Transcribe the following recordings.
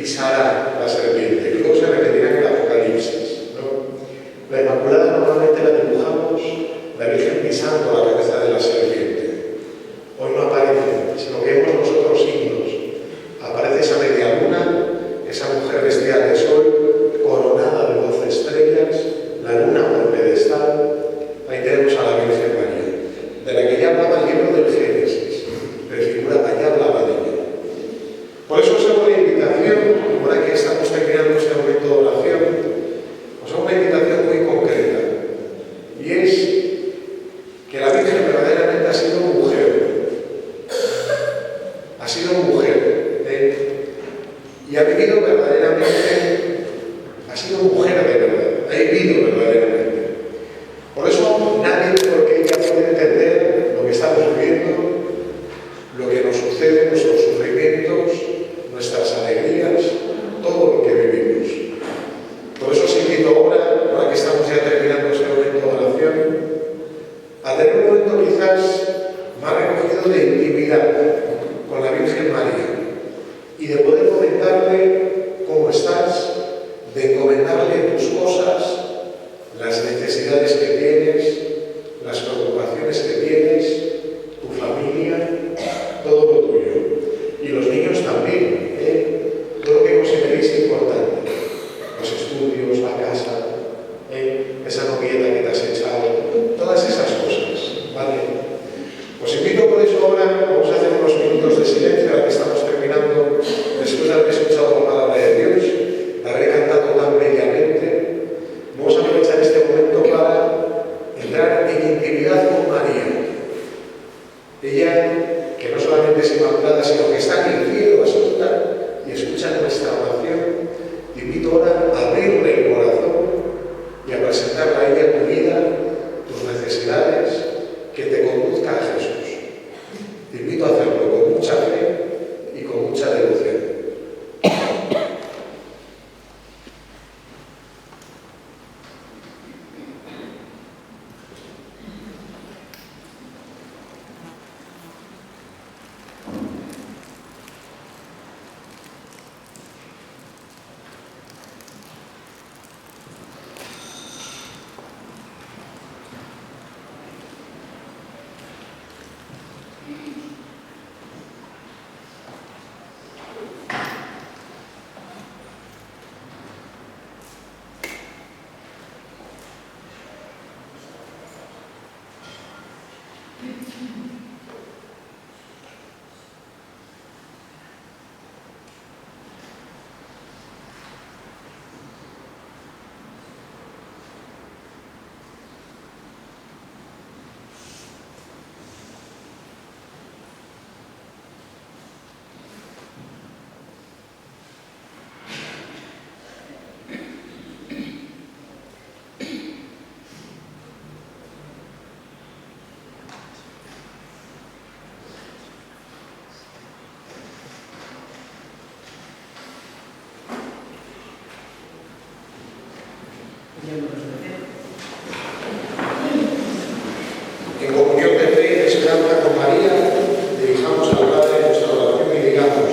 pisará la serpiente. Y luego se repetirá en el Apocalipsis, ¿no? La Inmaculada normalmente la dibujamos, la Virgen pisando la cabeza de la serpiente. Hoy no aparece, sino que vemos nosotros signos. Aparece esa media luna, esa mujer vestida de sol, coronada de 12 estrellas, la luna por pedestal. Ahí tenemos a la Virgen María, de la que ya hablaba el libro del Génesis, prefiguraba, ya hablaba de ella. Por eso os hago la invitación, ahora que estamos terminando este momento de oración, os hago una invitación muy concreta, y es que la Virgen verdaderamente ha sido mujer, y ha vivido verdaderamente, ha sido mujer de verdad, ha vivido verdaderamente. Por eso nadie, porque ella puede entender lo que estamos viviendo, lo que nos sucede, nuestros sufrimientos, nuestras alegrías, todo lo que vivimos. Por eso os invito ahora que estamos ya terminando este momento de oración, a tener un momento quizás más recogido de intimidad con la Virgen María y de poder comentarle cómo estás, de encomendarle tus cosas, las necesidades que tienes, las preocupaciones que tienes, tu familia, todo lo tuyo. Y los niños también, todo lo que consideréis importante. Los estudios, la casa, esa novieta que te has echado, todas esas cosas, ¿vale? Os invito por eso ahora, vamos a hacer unos minutos de silencio, ahora que estamos terminando, después de haber escuchado la palabra de Dios, de haber cantado tan bellamente. Vamos a aprovechar este momento para entrar en intimidad con María. Ella, que no solamente es inmaculada, sino que está en el cielo a escuchar y escucha nuestra oración. Te invito ahora a abrirle el corazón y a presentarle a ella tu vida, tus necesidades, que te conduzca a Jesús. Te invito a hacerlo con mucha fe y con mucha devoción. En comunión de fe y esperanza con María, dirijamos al Padre nuestra oración y digamos: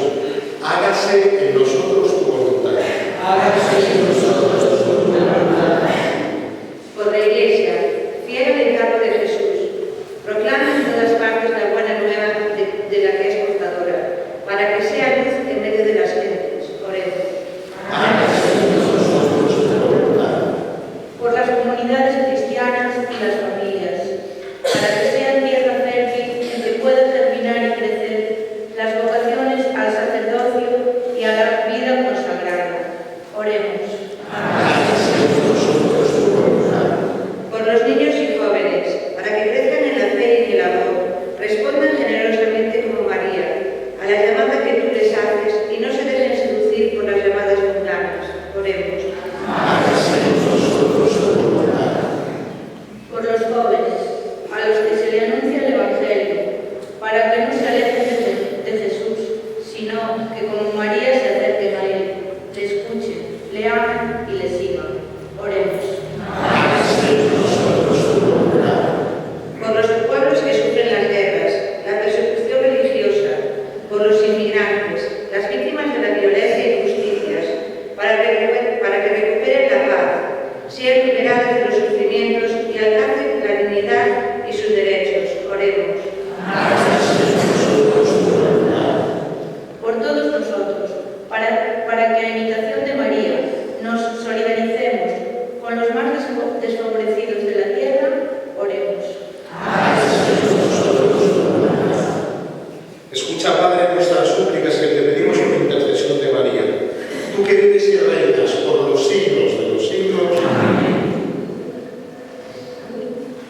hágase en nosotros tu voluntad. Hágase en nosotros tu voluntad. Por la Iglesia, fiel al encargo de Jesús, proclama en todas partes la buena nueva de la que es portadora, para que sea luz en medio de las gentes. Oremos. Hágase en nosotros tu voluntad. Por las comunidades cristianas y las familias, para que sean tierra fértil en que puedan germinar y crecer las vocaciones al sacerdocio y a la vida consagrada. Oremos. Hágase en nosotros tu voluntad. Por los niños y jóvenes, para que crezcan en la fe y en el amor, respondan generosamente como María a la llamada que tú les haces y no se dejen seducir por las llamadas mundanas. Oremos. Hágase en nosotros tu voluntad. Por los jóvenes, a los que se le anuncia el Evangelio, para que no se alejen de Jesús, sino que como María se acerquen a Él, le escuchen, le amen y le sigan. Oremos.